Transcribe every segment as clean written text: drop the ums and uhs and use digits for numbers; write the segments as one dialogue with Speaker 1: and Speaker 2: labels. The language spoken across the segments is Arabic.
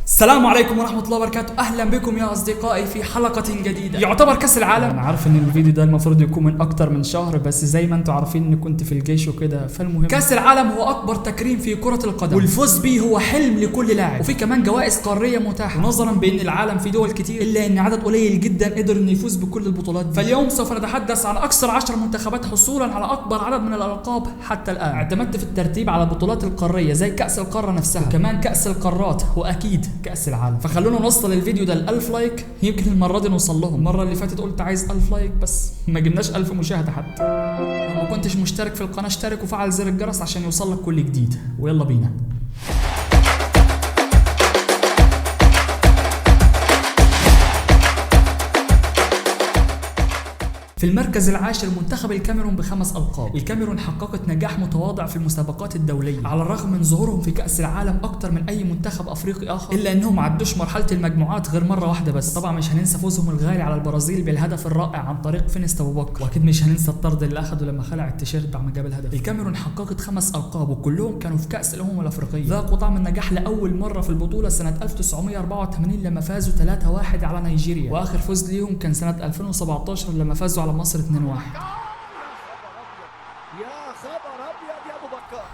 Speaker 1: السلام عليكم ورحمة الله وبركاته. أهلا بكم يا أصدقائي في حلقة جديدة. يعتبر كأس العالم، أنا عارف إن الفيديو ده المفروض يكون من أكتر من شهر، بس زي ما أنتم عارفين إني كنت في الجيش وكده، فالمهم كأس العالم هو أكبر تكريم في كرة القدم، والفوز بيه هو حلم لكل لاعب، وفي كمان جوائز قارية متاحة. ونظرا بأن العالم في دول كتير إلا أن عدد قليل جدا قدر إنه يفوز بكل البطولات دي. فاليوم سوف نتحدث عن أكثر 10 منتخبات حصولا على أكبر عدد من الألقاب حتى الآن. اعتمدت في الترتيب على البطولات القارية زي كأس القارة نفسها، وكمان كأس القارات، وأكيد كأس العالم. خلونا نوصل الفيديو ده ل1000 لايك، يمكن المرة دي نوصل لهم. المرة اللي فاتت قلت عايز 1000 لايك بس ما جبناش 1000 مشاهدة حتى. لو ما كنتش مشترك في القناة اشترك وفعل زر الجرس عشان يوصل لك كل جديد، ويلا بينا. في المركز العاشر منتخب الكاميرون ب5 ألقاب. الكاميرون حققت نجاح متواضع في المسابقات الدولية على الرغم من ظهورهم في كأس العالم أكتر من أي منتخب أفريقي آخر، إلا أنهم ما عدوش مرحلة المجموعات غير مرة واحدة بس. طبعا مش هننسى فوزهم الغالي على البرازيل بالهدف الرائع عن طريق فينيس أبو بكر، وأكيد مش هننسى الطرد اللي أخده لما خلع التيشيرت بعد ما جاب الهدف. الكاميرون حققت 5 ألقاب وكلهم كانوا في كأس الأمم الأفريقية. ذاقوا طعم النجاح لأول مرة في البطولة سنة 1984 لما فازوا 3-1 على نيجيريا، وآخر فوز ليهم كان سنة 2017 لما فازوا على مصر 2-1.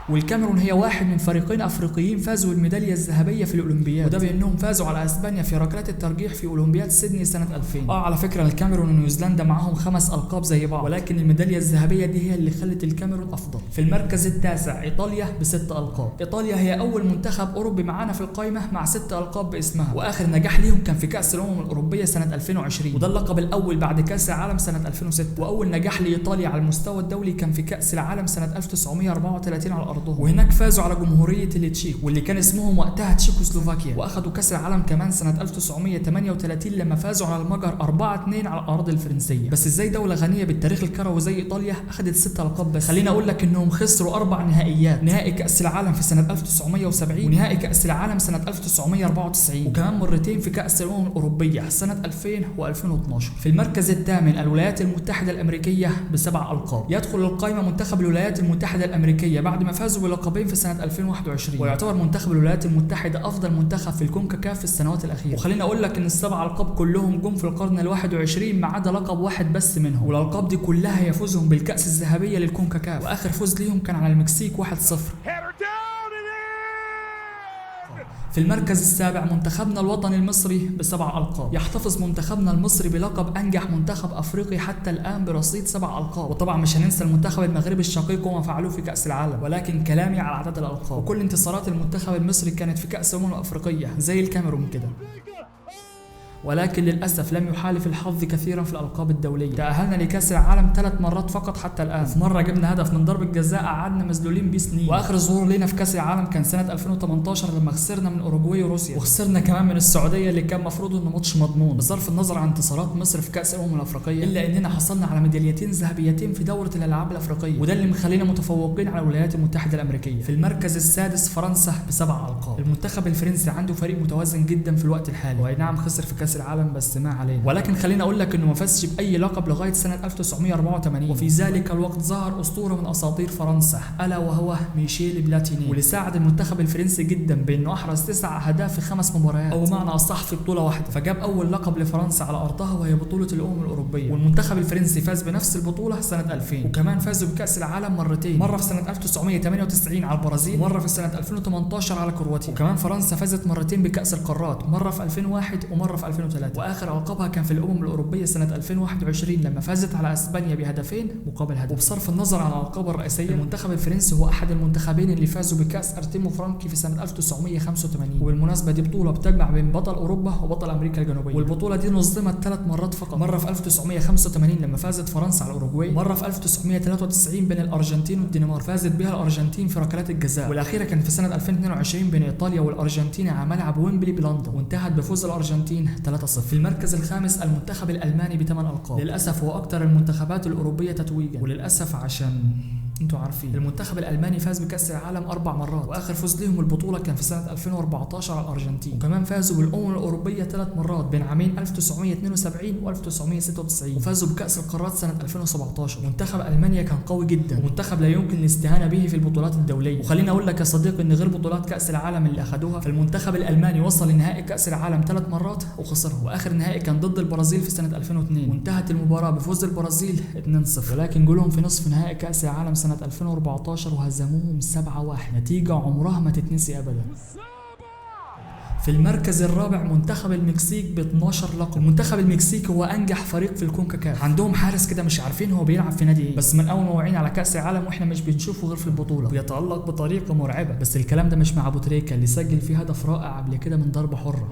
Speaker 1: والكاميرون هي واحد من فريقين افريقيين فازوا بالميداليه الذهبيه في الاولمبياد، وده بانهم فازوا على اسبانيا في ركلات الترجيح في اولمبياد سيدني سنه 2000. على فكره الكاميرون ونيوزيلندا معاهم 5 القاب زي بعض، ولكن الميداليه الذهبيه دي هي اللي خلت الكاميرون افضل. في المركز التاسع ايطاليا ب6 القاب. ايطاليا هي اول منتخب اوروبي معانا في القائمه مع 6 القاب باسمها، واخر نجاح ليهم كان في كاس الامم الاوروبيه سنه 2020، وده اللقب الاول بعد كاس العالم سنه 2006. واول نجاح لايطاليا على المستوى الدولي كان في كاس العالم سنه 1934 على ارضهم، وهناك فازوا على جمهورية التشيك واللي كان اسمهم وقتها تشيكوسلوفاكيا، واخدوا كاس العالم كمان سنة 1938 لما فازوا على المجر 4-2 على الأراضي الفرنسية. بس ازاي دولة غنية بالتاريخ الكروي زي ايطاليا اخدت 6 ألقاب بس؟ خليني اقول لك انهم خسروا 4 نهائيات، نهائي كاس العالم في سنة 1970 ونهائي كاس العالم سنة 1994 وكمان مرتين في كاس الامم الاوروبية سنة 2000 و2012. في المركز الثامن الولايات المتحدة الامريكية ب7 ألقاب. يدخل القائمة منتخب الولايات المتحدة الامريكية بعد ما فازوا بلقبين في سنة 2021، ويعتبر منتخب الولايات المتحدة أفضل منتخب في الكونكاكاف في السنوات الأخيرة. وخليني أقول لك إن ال7 ألقاب كلهم جم في القرن ال21 ما عدا لقب واحد بس منهم، والألقاب دي كلها هي فوزهم بالكأس الذهبية للكونكاكاف، وآخر فوز ليهم كان على المكسيك 1-0. في المركز السابع منتخبنا الوطني المصري ب7 ألقاب. يحتفظ منتخبنا المصري بلقب أنجح منتخب أفريقي حتى الآن برصيد 7 ألقاب، وطبعا مش هننسى المنتخب المغربي الشقيق وما فعلوه في كأس العالم، ولكن كلامي على عدد الألقاب. وكل انتصارات المنتخب المصري كانت في كأس الأمم الأفريقية زي الكاميرون كده، ولكن للأسف لم يحالف الحظ كثيرا في الألقاب الدولية. تأهلنا لكأس العالم 3 مرات فقط حتى الآن، في مرة جبنا هدف من ضربة جزاء قعدنا مذلولين بيه سنين، وآخر ظهور لنا في كأس العالم كان سنة 2018 لما خسرنا من أوروجواي وروسيا، وخسرنا كمان من السعودية اللي كان مفروض إنه ماتش مضمون. بصرف النظر عن انتصارات مصر في كأس الأمم الأفريقية، إلا إننا حصلنا على ميداليتين ذهبيتين في دورة الألعاب الأفريقية، وده اللي مخلينا متفوقين على الولايات المتحدة الأمريكية. في المركز السادس فرنسا ب7 ألقاب. المنتخب الفرنسي عنده فريق متوازن جدا في الوقت الحالي، وأي نعم خسر في كأس العالم بس ما علينا، ولكن خليني اقول لك انه ما فازش باي لقب لغايه سنه 1984، وفي ذلك الوقت ظهر اسطوره من اساطير فرنسا الا وهو ميشيل بلاتيني، واللي ساعد المنتخب الفرنسي جدا بانه احرز 9 اهداف في 5 مباريات، او بمعنى اصح في بطوله واحده، فجاب اول لقب لفرنسا على ارضها وهي بطوله الامم الاوروبيه. والمنتخب الفرنسي فاز بنفس البطوله سنه 2000، وكمان فازوا بكاس العالم مرتين، مره في سنه 1998 على البرازيل، ومره في سنه 2018 على كرواتيا، وكمان فرنسا فازت مرتين بكاس القارات، مره في 2001 ومره في 2003، واخر ألقابها كان في الأمم الأوروبية سنة 2021 لما فازت على أسبانيا بهدفين مقابل هدف. وبصرف النظر عن الألقاب الرئيسية، المنتخب الفرنسي هو أحد المنتخبين اللي فازوا بكأس أرتيمو فرانكي في سنة 1985، وبالمناسبة دي بطولة بتجمع بين بطل أوروبا وبطل أمريكا الجنوبية، والبطولة دي نظمت 3 مرات فقط، مرة في 1985 لما فازت فرنسا على الأوروغواي، مرة في 1993 بين الأرجنتين والدنمارك فازت بها الأرجنتين في ركلات الجزاء، والأخيرة كانت في سنة 2022 بين إيطاليا والأرجنتين على ملعب ويمبلي بلندن، وانتهت بفوز الأرجنتين 3-0. في المركز الخامس المنتخب الألماني ب8 ألقاب. للأسف هو أكثر المنتخبات الأوروبية تتويجا، وللأسف عشان انتوا عارفين. المنتخب الالماني فاز بكاس العالم 4 مرات، واخر فوز لهم البطوله كان في سنه 2014 على الارجنتين. وكمان فازوا بالامم الاوروبيه 3 مرات بين عامين 1972 و1996، وفازوا بكاس القارات سنه 2017. منتخب المانيا كان قوي جدا، ومنتخب لا يمكن الاستهانه به في البطولات الدوليه. وخليني اقول لك يا صديقي ان غير بطولات كاس العالم اللي اخذوها، فالمنتخب الالماني وصل لنهائي كاس العالم 3 مرات وخسرها، واخر نهائي كان ضد البرازيل في سنه 2002، وانتهت المباراه بفوز البرازيل 2-0. ولكن جولهم في نصف نهائي كاس العالم سنه 2014 وهزموهم 7-1، نتيجه عمرها ما تتنسي ابدا. في المركز الرابع منتخب المكسيك ب 12 لقب. المنتخب المكسيكي هو انجح فريق في الكونكاكاف، عندهم حارس كده مش عارفين هو بيلعب في نادي ايه، بس من اول ما وعينا على كاس العالم واحنا مش بنشوفه غير في البطوله، بيتالق بطريقه مرعبه. بس الكلام ده مش مع ابو تريكه اللي سجل فيه هدف رائع قبل كده من ضربه حره.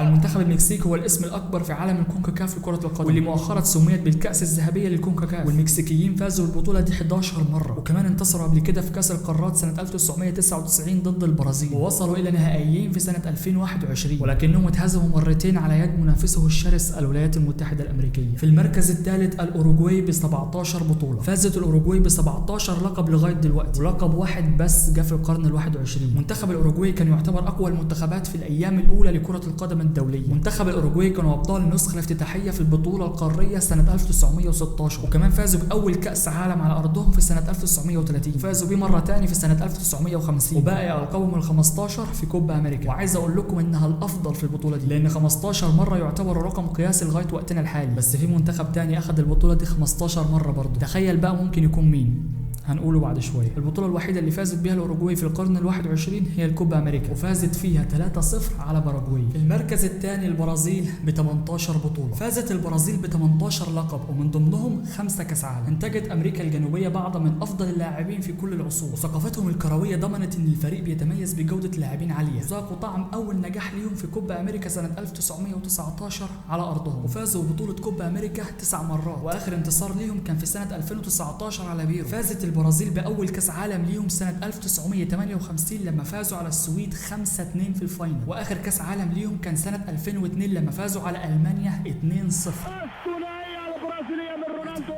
Speaker 1: المنتخب المكسيكي هو الاسم الاكبر في عالم الكونكاكاف لكره القدم، واللي مؤخرا سميت بالكاس الذهبيه للكونكاكاف، والمكسيكيين فازوا بالبطوله دي 11 مره، وكمان انتصروا قبل كده في كاس القارات سنه 1999 ضد البرازيل، ووصلوا الى نهائيين في سنه 2021، ولكنهم اتهزموا مرتين على يد منافسه الشرس الولايات المتحده الامريكيه. في المركز الثالث الاوروغواي ب 17 بطوله، فازت الاوروغواي ب 17 لقب لغايه دلوقتي، ولقب واحد بس جه في القرن ال21. منتخب الاوروغواي كان يعتبر اقوى المنتخبات في الايام الاولى لكره القدم الدوليه. منتخب الاوروغواي كانوا ابطال النسخه الافتتاحيه في البطوله القاريه سنه 1916، وكمان فازوا باول كاس عالم على ارضهم في سنه 1930، فازوا بيه مره ثاني في سنه 1950، وباقي القابهم ال15 في كوبا امريكا. وعايز اقول لكم انها الافضل في البطوله دي، لان 15 مره يعتبر رقم قياسي لغايه وقتنا الحالي، بس في منتخب ثاني اخذ البطوله دي 15 مره برضه. تخيل بقى ممكن يكون مين؟ هنقوله بعد شويه. البطوله الوحيده اللي فازت بها الاوروغواي في القرن ال21 هي الكوبا امريكا، وفازت فيها 3-0 على باراغواي. في المركز الثاني البرازيل ب 18 بطوله، فازت البرازيل ب 18 لقب، ومن ضمنهم 5 كاس عالم. انتجت امريكا الجنوبيه بعض من افضل اللاعبين في كل العصور، وثقافتهم الكرويه ضمنت ان الفريق بيتميز بجوده لاعبين عاليه، وذاقوا طعم اول نجاح ليهم في كوبا امريكا سنه 1919 على ارضهم، وفازوا ببطوله كوبا امريكا 9 مرات، واخر انتصار ليهم كان في سنه 2019 على بيرو. فازت البرازيل باول كاس عالم ليهم سنه 1958 لما فازوا على السويد 5-2 في الفاينل، واخر كاس عالم ليهم كان سنه 2002 لما فازوا على المانيا 2-0.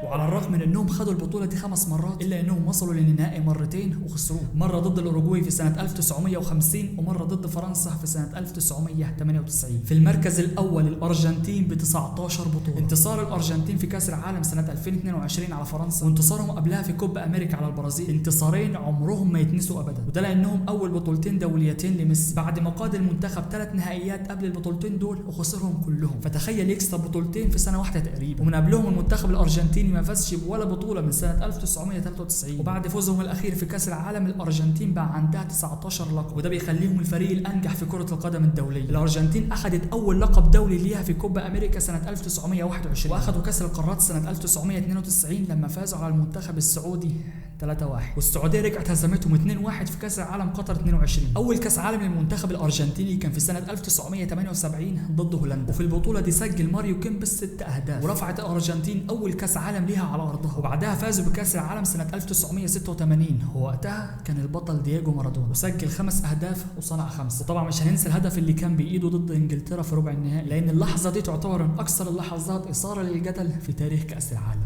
Speaker 1: وعلى الرغم من انهم خدوا البطوله دي 5 مرات الا انهم وصلوا للنهائي مرتين وخسروه، مره ضد الاوروغواي في سنه 1950 ومره ضد فرنسا في سنه 1998. في المركز الاول الارجنتين ب 19 بطوله، انتصار الارجنتين في كاس العالم سنه 2022 على فرنسا، وانتصارهم قبلها في كوبا امريكا على البرازيل، انتصارين عمرهم ما يتنسوا ابدا، وده لانهم اول بطولتين دوليتين لميسي بعد ما قاد المنتخب 3 نهائيات قبل البطولتين دول وخسرهم كلهم. فتخيل يكسب بطولتين في سنه واحده تقريبا، ومن قبلهم المنتخب الارجنتيني ما فازش ولا بطوله من سنه 1993، وبعد فوزهم الاخير في كاس العالم الارجنتين بقى عندها 19 لقب، وده بيخليهم الفريق الانجح في كره القدم الدوليه. الارجنتين اخذت اول لقب دولي ليها في كوبا امريكا سنه 1921، واخذوا كاس القارات سنه 1992 لما فازوا على المنتخب السعودي 3-1، والسعوديه رجعت هزمتهم 2-1 في كاس العالم قطر 22. اول كاس عالم للمنتخب الارجنتيني كان في سنه 1978 ضد هولندا، وفي البطوله دي سجل ماريو كيمبس 6 اهداف، ورفعت الارجنتين اول كاس عالم ليها على ارضها، وبعدها فازوا بكاس العالم سنه 1986، ووقتها كان البطل دييجو مارادونا وسجل 5 اهداف وصنع 5. وطبعا مش هننسى الهدف اللي كان بايده ضد انجلترا في ربع النهائي، لان اللحظه دي تعتبر من اكثر اللحظات اثاره للجدل في تاريخ كاس العالم.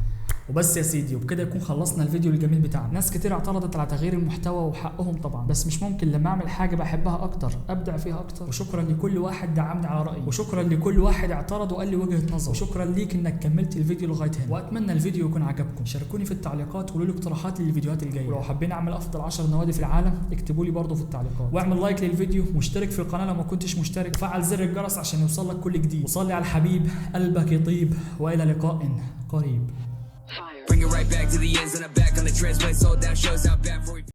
Speaker 1: وبس يا سيدي، وبكده يكون خلصنا الفيديو الجميل بتاعنا. ناس كتير اعترضت على تغيير المحتوى وحقهم طبعا، بس مش ممكن لما اعمل حاجه بحبها اكتر ابدع فيها اكتر. وشكرا لكل واحد دعمني على رايي، وشكرا لكل واحد اعترض وقال لي وجهه نظر، وشكرا ليك انك كملت الفيديو لغايه هنا، واتمنى الفيديو يكون عجبكم. شاركوني في التعليقات وقولوا لي اقتراحات للفيديوهات الجايه، ولو حابين اعمل افضل 10 نوادي في العالم اكتبوا لي برضه في التعليقات، واعمل لايك للفيديو واشترك في القناه لو ما كنتش مشترك، وفعل زر الجرس عشان يوصل لك كل جديد، وصلي على الحبيب قلبك يطيب، والى لقاء قريب. Bring it right back to the ends and I'm back on the transplay, sold out shows out back for you.